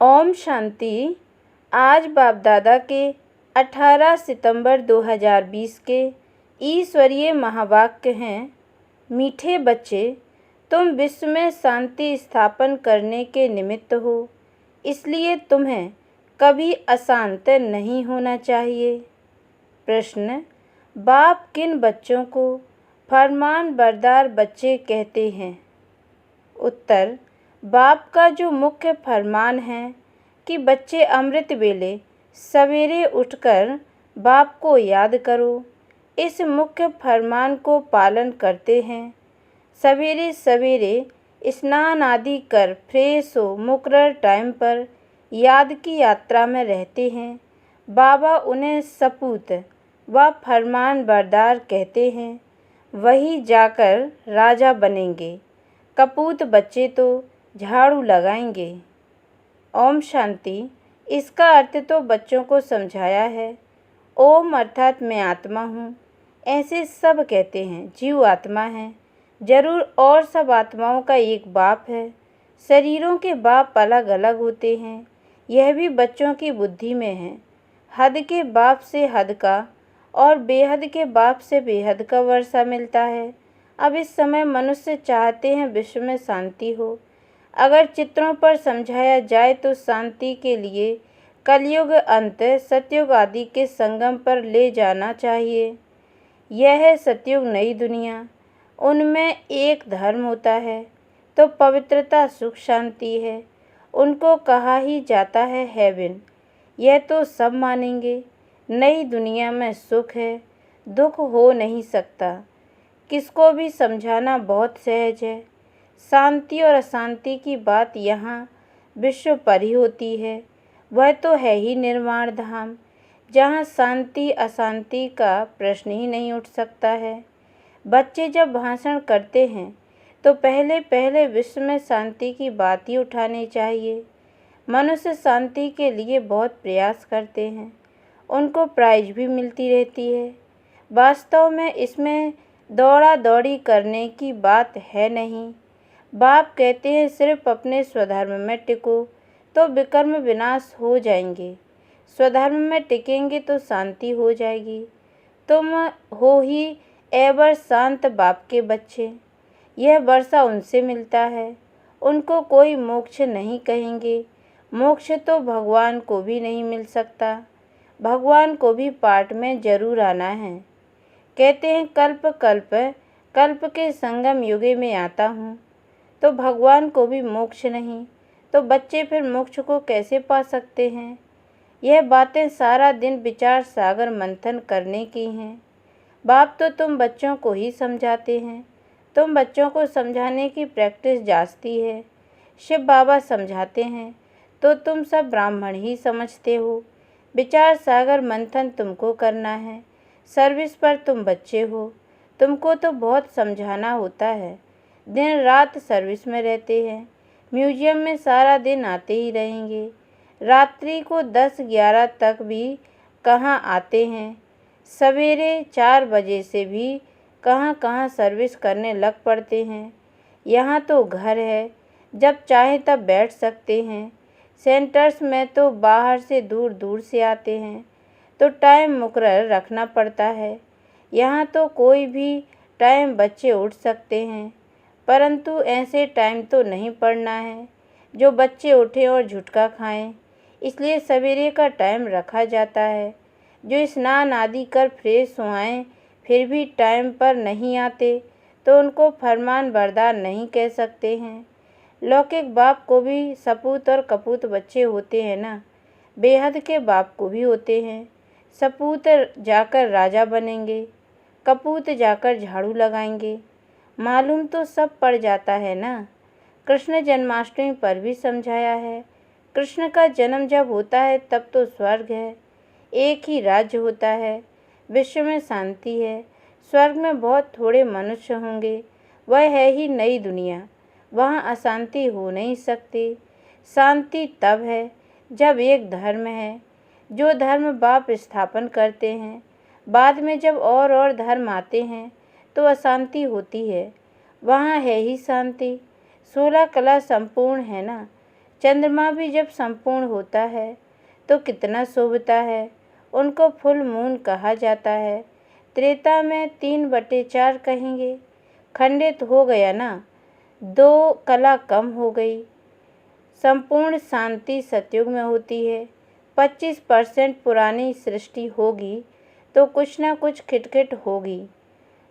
ओम शांति। आज बाप दादा के 18 सितंबर 2020 के ईश्वरीय महावाक्य हैं। मीठे बच्चे, तुम विश्व में शांति स्थापन करने के निमित्त हो, इसलिए तुम्हें कभी अशांत नहीं होना चाहिए। प्रश्न: बाप किन बच्चों को फरमान बरदार बच्चे कहते हैं? उत्तर: बाप का जो मुख्य फरमान है कि बच्चे अमृत वेले सवेरे उठकर बाप को याद करो, इस मुख्य फरमान को पालन करते हैं। सवेरे सवेरे स्नान आदि कर फ्रेश हो मुकर्रर टाइम पर याद की यात्रा में रहते हैं। बाबा उन्हें सपूत व फरमान बरदार कहते हैं। वही जाकर राजा बनेंगे। कपूत बच्चे तो झाड़ू लगाएंगे। ओम शांति। इसका अर्थ तो बच्चों को समझाया है। ओम अर्थात मैं आत्मा हूँ, ऐसे सब कहते हैं। जीव आत्मा है जरूर, और सब आत्माओं का एक बाप है। शरीरों के बाप अलग अलग होते हैं, यह भी बच्चों की बुद्धि में है। हद के बाप से हद का और बेहद के बाप से बेहद का वर्षा मिलता है। अब इस समय मनुष्य चाहते हैं विश्व में शांति हो। अगर चित्रों पर समझाया जाए तो शांति के लिए कलयुग अंत सतयुग आदि के संगम पर ले जाना चाहिए। यह है सतयुग नई दुनिया। उनमें एक धर्म होता है तो पवित्रता सुख शांति है। उनको कहा ही जाता है हेवन। यह तो सब मानेंगे। नई दुनिया में सुख है, दुख हो नहीं सकता। किसको भी समझाना बहुत सहज है। शांति और अशांति की बात यहाँ विश्व पर ही होती है। वह तो है ही निर्वाण धाम, जहाँ शांति अशांति का प्रश्न ही नहीं उठ सकता है। बच्चे जब भाषण करते हैं तो पहले पहले विश्व में शांति की बात ही उठानी चाहिए। मनुष्य शांति के लिए बहुत प्रयास करते हैं, उनको प्राइज भी मिलती रहती है। वास्तव में इसमें दौड़ा दौड़ी करने की बात है नहीं। बाप कहते हैं सिर्फ अपने स्वधर्म में टिको तो विकर्म विनाश हो जाएंगे। स्वधर्म में टिकेंगे तो शांति हो जाएगी। तुम हो ही एवर शांत बाप के बच्चे। यह वर्षा उनसे मिलता है। उनको कोई मोक्ष नहीं कहेंगे। मोक्ष तो भगवान को भी नहीं मिल सकता। भगवान को भी पाठ में जरूर आना है। कहते हैं कल्प कल्प कल्प के संगम युगे में आता हूँ, तो भगवान को भी मोक्ष नहीं, तो बच्चे फिर मोक्ष को कैसे पा सकते हैं? यह बातें सारा दिन विचार सागर मंथन करने की हैं। बाप तो तुम बच्चों को ही समझाते हैं। तुम बच्चों को समझाने की प्रैक्टिस जास्ती है। शिव बाबा समझाते हैं तो तुम सब ब्राह्मण ही समझते हो। विचार सागर मंथन तुमको करना है। सर्विस पर तुम बच्चे हो, तुमको तो बहुत समझाना होता है। दिन रात सर्विस में रहते हैं। म्यूजियम में सारा दिन आते ही रहेंगे। रात्रि को 10-11 तक भी कहाँ आते हैं। सवेरे 4 बजे से भी कहाँ कहाँ सर्विस करने लग पड़ते हैं। यहाँ तो घर है, जब चाहे तब बैठ सकते हैं। सेंटर्स में तो बाहर से दूर दूर से आते हैं, तो टाइम मुकर्रर रखना पड़ता है। यहाँ तो कोई भी टाइम बच्चे उठ सकते हैं, परंतु ऐसे टाइम तो नहीं पढ़ना है जो बच्चे उठें और झुटका खाएं। इसलिए सवेरे का टाइम रखा जाता है। जो स्नान आदि कर फ्रेश हुआएं फिर भी टाइम पर नहीं आते तो उनको फरमान बरदार नहीं कह सकते हैं। लौकिक बाप को भी सपूत और कपूत बच्चे होते हैं ना, बेहद के बाप को भी होते हैं। सपूत जाकर राजा बनेंगे, कपूत जाकर झाड़ू लगाएंगे। मालूम तो सब पड़ जाता है ना। कृष्ण जन्माष्टमी पर भी समझाया है। कृष्ण का जन्म जब होता है तब तो स्वर्ग है, एक ही राज्य होता है। विश्व में शांति है। स्वर्ग में बहुत थोड़े मनुष्य होंगे। वह है ही नई दुनिया, वहाँ अशांति हो नहीं सकती। शांति तब है जब एक धर्म है, जो धर्म बाप स्थापन करते हैं। बाद में जब और धर्म आते हैं तो अशांति होती है। वहाँ है ही शांति। 16 कला संपूर्ण है ना। चंद्रमा भी जब संपूर्ण होता है तो कितना शोभता है। उनको फुल मून कहा जाता है। त्रेता में 3/4 कहेंगे। खंडित हो गया ना, 2 कला कम हो गई। संपूर्ण शांति सतयुग में होती है। 25% पुरानी सृष्टि होगी तो कुछ ना कुछ खिटखिट होगी।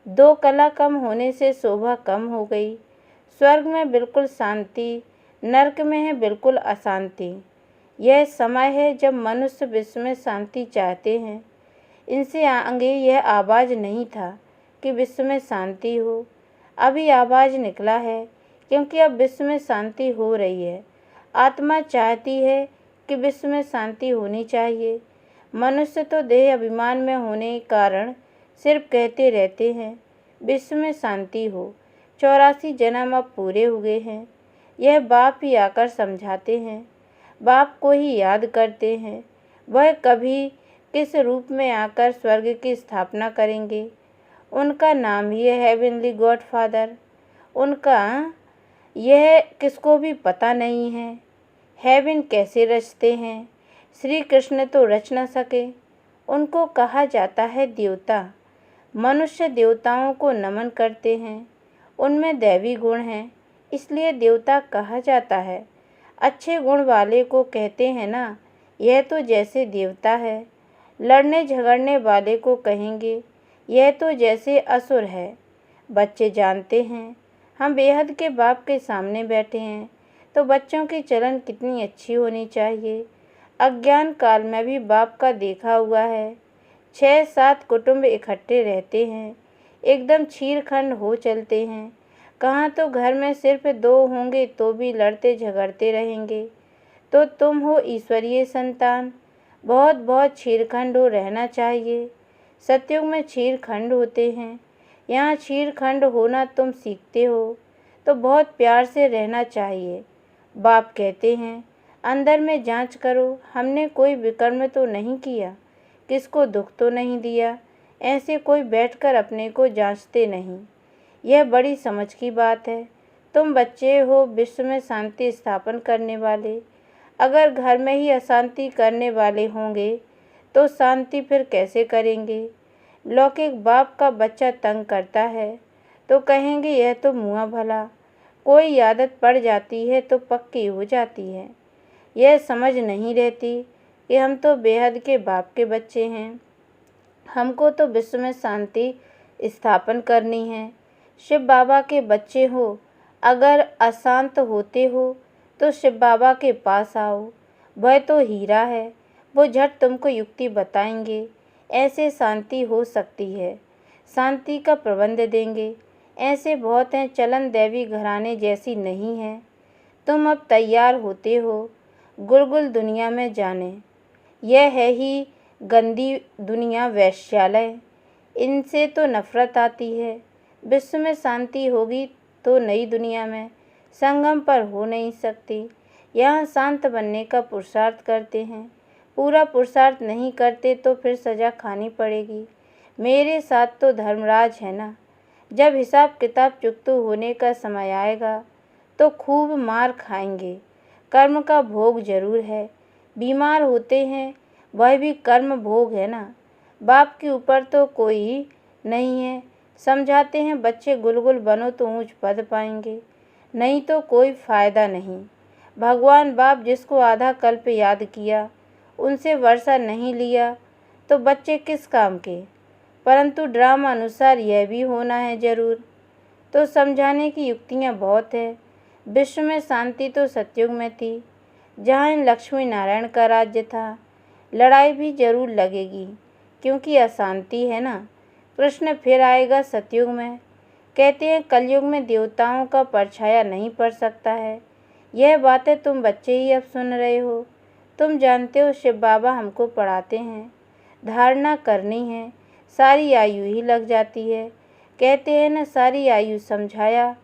2 कला कम होने से शोभा कम हो गई। स्वर्ग में बिल्कुल शांति, नरक में है बिल्कुल अशांति। यह समय है जब मनुष्य विश्व में शांति चाहते हैं। इनसे आगे यह आवाज़ नहीं था कि विश्व में शांति हो। अभी आवाज़ निकला है क्योंकि अब विश्व में शांति हो रही है। आत्मा चाहती है कि विश्व में शांति होनी चाहिए। मनुष्य तो देह अभिमान में होने के कारण सिर्फ कहते रहते हैं विश्व में शांति हो। 84 जन्म अब पूरे हुए हैं। यह बाप ही आकर समझाते हैं। बाप को ही याद करते हैं। वह कभी किस रूप में आकर स्वर्ग की स्थापना करेंगे। उनका नाम ही है हेवनली गॉडफादर। उनका यह किसको भी पता नहीं है। हेवन कैसे रचते हैं, श्री कृष्ण तो रच न सके। उनको कहा जाता है देवता। मनुष्य देवताओं को नमन करते हैं। उनमें दैवी गुण हैं, इसलिए देवता कहा जाता है। अच्छे गुण वाले को कहते हैं ना, यह तो जैसे देवता है। लड़ने झगड़ने वाले को कहेंगे यह तो जैसे असुर है। बच्चे जानते हैं हम बेहद के बाप के सामने बैठे हैं, तो बच्चों की चलन कितनी अच्छी होनी चाहिए। अज्ञान काल में भी बाप का देखा हुआ है। 6-7 कुटुंब इकट्ठे रहते हैं, एकदम छीरखंड हो चलते हैं। कहाँ तो घर में सिर्फ 2 होंगे तो भी लड़ते झगड़ते रहेंगे। तो तुम हो ईश्वरीय संतान, बहुत बहुत छीरखंड हो रहना चाहिए। सतयुग में छीरखंड होते हैं। यहाँ छीरखंड होना तुम सीखते हो तो बहुत प्यार से रहना चाहिए। बाप कहते हैं अंदर में जांच करो, हमने कोई विकर्म तो नहीं किया, किसको दुख तो नहीं दिया। ऐसे कोई बैठकर अपने को जांचते नहीं। यह बड़ी समझ की बात है। तुम बच्चे हो विश्व में शांति स्थापन करने वाले। अगर घर में ही अशांति करने वाले होंगे तो शांति फिर कैसे करेंगे। लौकिक बाप का बच्चा तंग करता है तो कहेंगे यह तो मुआ भला। कोई आदत पड़ जाती है तो पक्की हो जाती है। यह समझ नहीं रहती कि हम तो बेहद के बाप के बच्चे हैं। हमको तो विश्व में शांति स्थापन करनी है। शिव बाबा के बच्चे हो, अगर अशांत होते हो तो शिव बाबा के पास आओ। वह तो हीरा है, वो झट तुमको युक्ति बताएंगे। ऐसे शांति हो सकती है, शांति का प्रबंध देंगे। ऐसे बहुत हैं, चलन दैवी घराने जैसी नहीं है। तुम अब तैयार होते हो गुलगुल दुनिया में जाने। यह है ही गंदी दुनिया, वैश्यालय। इनसे तो नफरत आती है। विश्व में शांति होगी तो नई दुनिया में संगम पर हो नहीं सकती। यहाँ शांत बनने का पुरुषार्थ करते हैं। पूरा पुरुषार्थ नहीं करते तो फिर सज़ा खानी पड़ेगी। मेरे साथ तो धर्मराज है ना। जब हिसाब किताब चुकता होने का समय आएगा तो खूब मार खाएंगे। कर्म का भोग जरूर है। बीमार होते हैं वह भी कर्म भोग है ना। बाप के ऊपर तो कोई नहीं है। समझाते हैं बच्चे गुलगुल बनो तो ऊंच पद पाएंगे, नहीं तो कोई फ़ायदा नहीं। भगवान बाप जिसको आधा कल्प याद किया उनसे वर्षा नहीं लिया तो बच्चे किस काम के। परंतु ड्रामा अनुसार यह भी होना है जरूर। तो समझाने की युक्तियाँ बहुत है। विश्व में शांति तो सतयुग में थी, जहाँ इन लक्ष्मी नारायण का राज्य था। लड़ाई भी जरूर लगेगी क्योंकि अशांति है ना। कृष्ण फिर आएगा सतयुग में। कहते हैं कलयुग में देवताओं का परछाया नहीं पड़ सकता है। यह बातें तुम बच्चे ही अब सुन रहे हो। तुम जानते हो शिव बाबा हमको पढ़ाते हैं। धारणा करनी है, सारी आयु ही लग जाती है। कहते हैं न सारी आयु समझाया,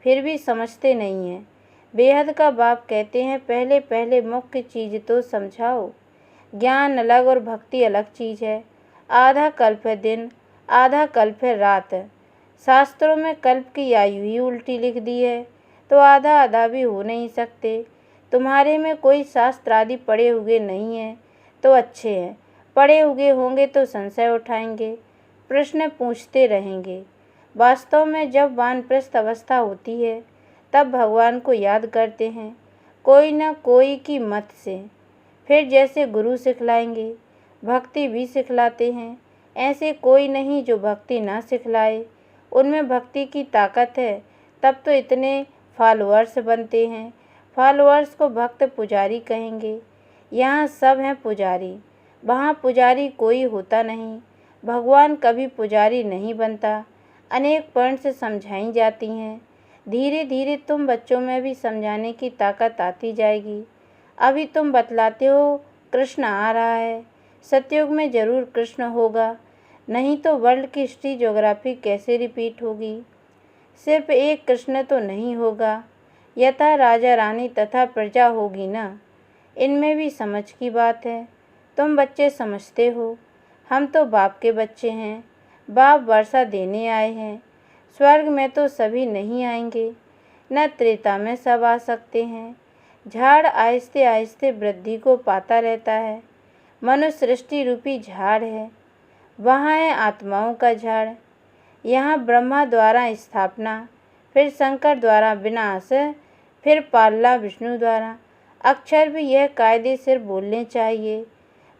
फिर भी समझते नहीं हैं। बेहद का बाप कहते हैं पहले पहले मुख्य चीज़ तो समझाओ। ज्ञान अलग और भक्ति अलग चीज़ है। आधा कल्प है दिन, आधा कल्प है रात। शास्त्रों में कल्प की आयु ही उल्टी लिख दी है, तो आधा आधा भी हो नहीं सकते। तुम्हारे में कोई शास्त्र आदि पढ़े हुए नहीं है तो अच्छे हैं, पढ़े हुए होंगे तो संशय उठाएंगे, प्रश्न पूछते रहेंगे। वास्तव में जब वानप्रस्थ अवस्था होती है तब भगवान को याद करते हैं कोई न कोई की मत से। फिर जैसे गुरु सिखलाएंगे भक्ति भी सिखलाते हैं। ऐसे कोई नहीं जो भक्ति ना सिखलाए। उनमें भक्ति की ताकत है तब तो इतने फॉलोअर्स बनते हैं। फॉलोअर्स को भक्त पुजारी कहेंगे। यहाँ सब हैं पुजारी, वहाँ पुजारी कोई होता नहीं। भगवान कभी पुजारी नहीं बनता। अनेक पॉइंट से समझाई जाती हैं। धीरे धीरे तुम बच्चों में भी समझाने की ताकत आती जाएगी। अभी तुम बतलाते हो कृष्ण आ रहा है, सतयुग में ज़रूर कृष्ण होगा, नहीं तो वर्ल्ड की हिस्ट्री ज्योग्राफी कैसे रिपीट होगी। सिर्फ एक कृष्ण तो नहीं होगा, यथा राजा रानी तथा प्रजा होगी ना। इनमें भी समझ की बात है। तुम बच्चे समझते हो, हम तो बाप के बच्चे हैं। बाप वर्षा देने आए हैं। स्वर्ग में तो सभी नहीं आएंगे, न त्रेता में सब आ सकते हैं। झाड़ आहिस्ते आहिस्ते वृद्धि को पाता रहता है। मनुष्य सृष्टि रूपी झाड़ है, वहाँ है आत्माओं का झाड़। यहाँ ब्रह्मा द्वारा स्थापना, फिर शंकर द्वारा विनाश, फिर पालना विष्णु द्वारा। अक्षर भी यह कायदे से बोलने चाहिए।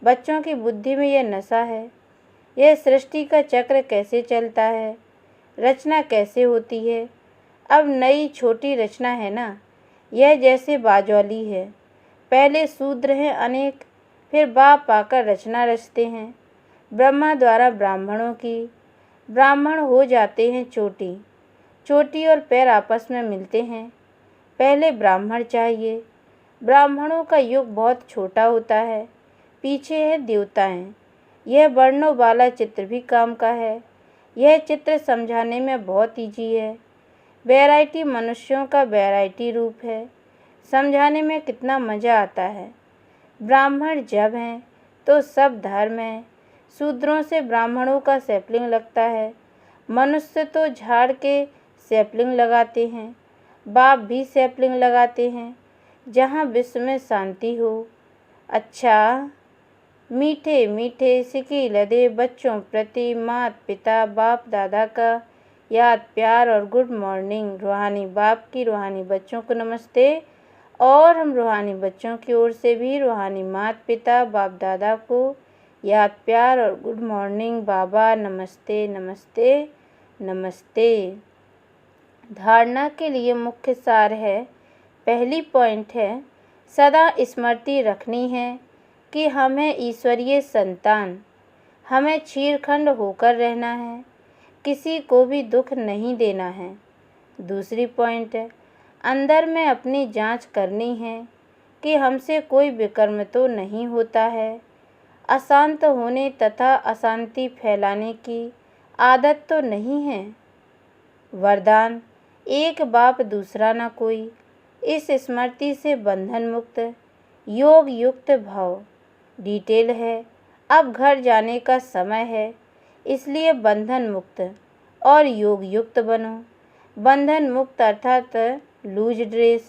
बच्चों की बुद्धि में यह नशा है। यह सृष्टि का चक्र कैसे चलता है, रचना कैसे होती है। अब नई छोटी रचना है ना, यह जैसे बाजौली है। पहले शूद्र हैं अनेक, फिर बाप आकर रचना रचते हैं। ब्रह्मा द्वारा ब्राह्मणों की, ब्राह्मण हो जाते हैं चोटी। चोटी और पैर आपस में मिलते हैं। पहले ब्राह्मण चाहिए। ब्राह्मणों का युग बहुत छोटा होता है। पीछे है देवताएं। यह वर्णों वाला चित्र भी काम का है। यह चित्र समझाने में बहुत ईजी है। वैरायटी मनुष्यों का वैरायटी रूप है। समझाने में कितना मज़ा आता है। ब्राह्मण जब हैं तो सब धर्म है। शूद्रों से ब्राह्मणों का सैपलिंग लगता है। मनुष्य तो झाड़ के सैपलिंग लगाते हैं, बाप भी सैपलिंग लगाते हैं, जहाँ विश्व में शांति हो। अच्छा, मीठे मीठे सिकी लदे बच्चों प्रति माता पिता बाप दादा का याद प्यार और गुड मॉर्निंग। रूहानी बाप की रूहानी बच्चों को नमस्ते। और हम रूहानी बच्चों की ओर से भी रूहानी माता पिता बाप दादा को याद प्यार और गुड मॉर्निंग। बाबा नमस्ते नमस्ते नमस्ते। धारणा के लिए मुख्य सार है। पहली पॉइंट है, सदा स्मृति रखनी है कि हम हैं ईश्वरीय संतान। हमें क्षीरखंड होकर रहना है, किसी को भी दुख नहीं देना है। दूसरी पॉइंट है, अंदर में अपनी जांच करनी है कि हमसे कोई विकर्म तो नहीं होता है। अशांत होने तथा अशांति फैलाने की आदत तो नहीं है। वरदान, एक बाप दूसरा न कोई। इस स्मृति से बंधन मुक्त योग युक्त भव। डिटेल है। अब घर जाने का समय है, इसलिए बंधन मुक्त और योग युक्त बनो। बंधन मुक्त अर्थात लूज ड्रेस,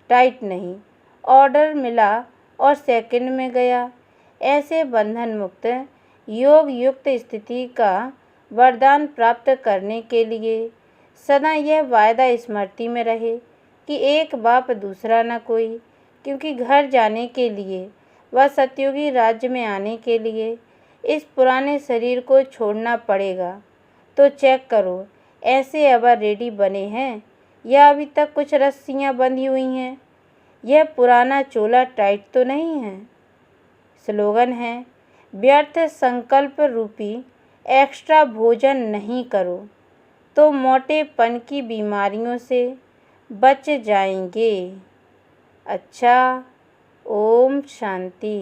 टाइट नहीं। ऑर्डर मिला और सेकंड में गया, ऐसे बंधन मुक्त योग युक्त स्थिति का वरदान प्राप्त करने के लिए सदा यह वायदा स्मृति में रहे कि एक बाप दूसरा न कोई। क्योंकि घर जाने के लिए व सतयुगी राज्य में आने के लिए इस पुराने शरीर को छोड़ना पड़ेगा। तो चेक करो, ऐसे अब रेडी बने हैं या अभी तक कुछ रस्सियाँ बंधी हुई हैं। यह पुराना चोला टाइट तो नहीं है। स्लोगन है, व्यर्थ संकल्प रूपी एक्स्ट्रा भोजन नहीं करो तो मोटेपन की बीमारियों से बच जाएंगे। अच्छा, ओम शांति।